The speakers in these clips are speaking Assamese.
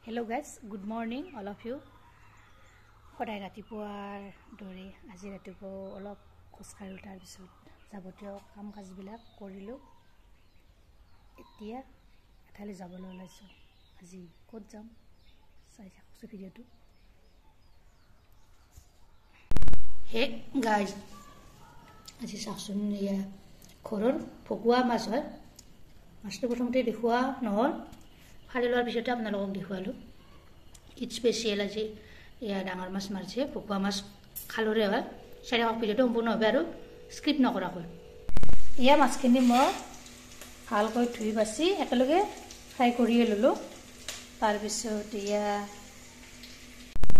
Hello guys, good morning all of you. Kodai ratipuar dore aji ratipo olop khoskari tar bisut jabotio kam kaj bilak korilu. Etia ethale jabolo laiso. Aji kot jam sai sakso video tu. Hey guys, aji saksun ya khoror phokua mas hoy. Masto prothomte dekhua নহল ফালি লোৱাৰ পিছতে আপোনালোকক দেখুৱালো ইট স্পেশাল আজি ইয়া ডাঙৰ মাছ মাৰছে পকুৱা মাছ খালৰে হয় চাৰিওক ভিডিওটো সম্পূৰ্ণ হবে আৰু স্ক্ৰিপ্ট নকৰাকৈ ইয়া মাছখিনি মই ভালকৈ ধুই বাছি একেলগে ফ্ৰাই কৰিয়ে ললো তাৰ পিছত ইয়া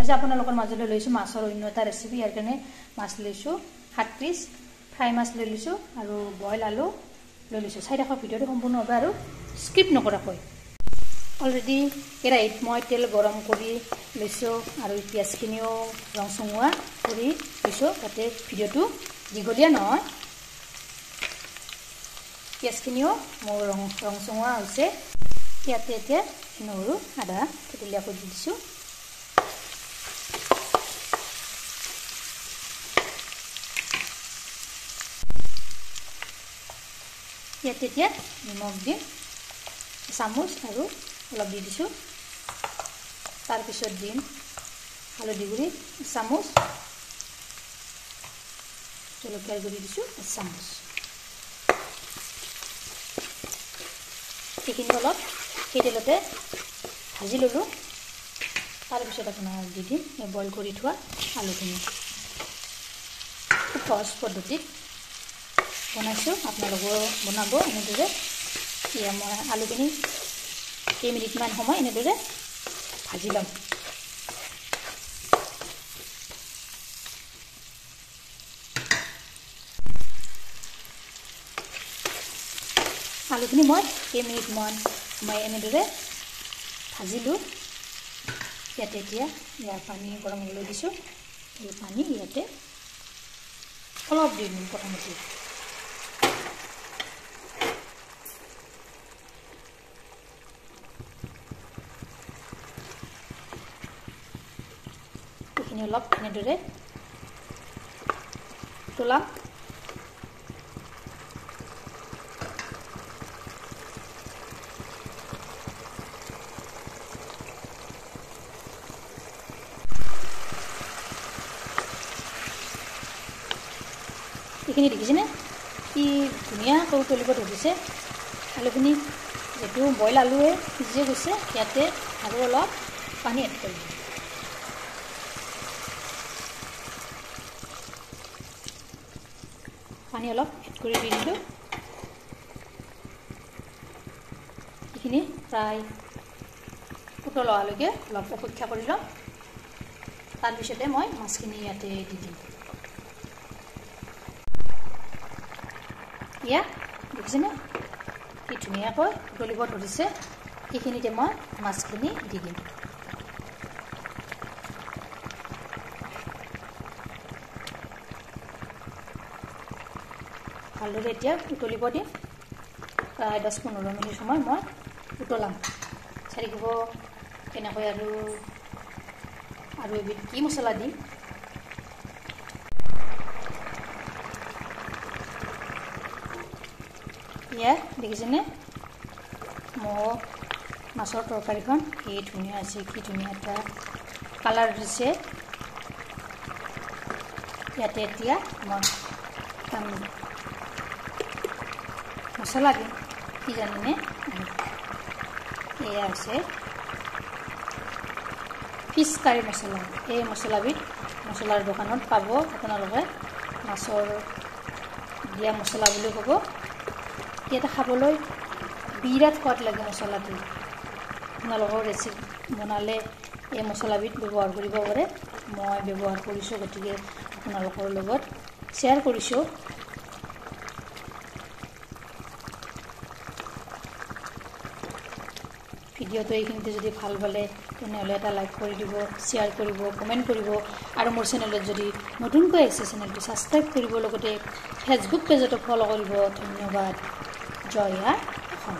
আজি আপোনালোকৰ মাজলৈ লৈছো মাছৰ অন্য এটা ৰেচিপি ইয়াৰ কাৰণে মাছ লৈছো 7 পিস ফ্ৰাই মাছ লৈ লৈছো আৰু বইল আলু লৈ লৈছো চাৰিওক ভিডিওটো সম্পূৰ্ণ হবে আৰু স্ক্ৰিপ্ট নকৰাকৈ Already kerait moi tel gorom kori leso aru pias kinio rong sungwa kori leso tate video tu digolia noy pias kinio mo rong sungwa hoise yate te noru ada telia ko disu yate te nimok di samus aru অলপ দি দিছো তাৰ পিছত দিম হালধি গুৰি চামুচ জলকীয়াৰ গুৰি দিছো চামুচ এইখিনি অলপ তেলতে ভাজি ললো তাৰ পিছত আপোনাৰ দি দিম বইল কৰি থোৱা আলুখিনি খুব সহজ পদ্ধতিত বনাইছো আপোনালোকে বনাব এনেদৰে ইয়া মই আলুখিনি 1 মিনিট মান সময় এনেদৰে ভাজি লম আলুখিনি মই 1 মিনিট মান সময় এনেদৰে ভাজিলো ইয়াতে এতিয়া ইয়া পানী গৰম কৰি দিছো এই পানী ইয়াতে অলপ দিম প্ৰথমতে অলপ এনেদৰে তোলাম এইখিনি দেখিছেনে কি ধুনীয়া কৌতলিব ধৰিছে আলুখিনি যেটো বইল আলুৱে সিজে গৈছে ইয়াতে আৰু অলপ পানী এড কৰিম পানী অলপ এড কৰি দিলো এইখিনি প্ৰায় উতলালৈকে অলপ অপেক্ষা কৰি লম তাৰ পিছতে মই মাছখিনি ইয়াতে দি দিম ইয়া দেখিছেনে কি ধুনীয়াকৈ উতলিব ধৰিছে এইখিনিতে মই মাছখিনি দি দিম ভালদৰে এতিয়া উতলিব দিম প্ৰায় 10-15 মিনিট সময় মই উতলাম চাৰিকিব কেনেকৈ আৰু এবিধ কি মছলা দিম ইয়া দেখিছেনে মোৰ মাছৰ তৰকাৰীখন কি ধুনীয়া আছে কি ধুনীয়া এটা কালাৰ দিছে ইয়াতে এতিয়া মই মছলা দিম কি জানেনে এয়া আছে ফিছ কাৰী মছলা এই মছলাবিধ মছলাৰ দোকানত পাব আপোনালোকে মাছৰ দিয়া মছলা বুলি ক'ব এটা খাবলৈ বিৰাট সোৱাদ লাগে মছলাটো আপোনালোকৰ ৰেচিপি বনালে এই মছলাবিধ ব্যৱহাৰ কৰিব পাৰে মই ব্যৱহাৰ কৰিছো গতিকে আপোনালোকৰ লগত শ্বেয়াৰ কৰিছো ভিডিওটো এইখিনিতে যদি ভাল পালে তেনেহলে এটা লাইক কৰি দিব শেয়াৰ কৰিব কমেন্ট কৰিব আৰু মোৰ চেনেলত যদি নতুনকৈ আহিছে চেনেলটো সাবস্ক্ৰাইব কৰিব লগতে ফেসবুক পেজটো ফলো কৰিব ধন্যবাদ জয় অসম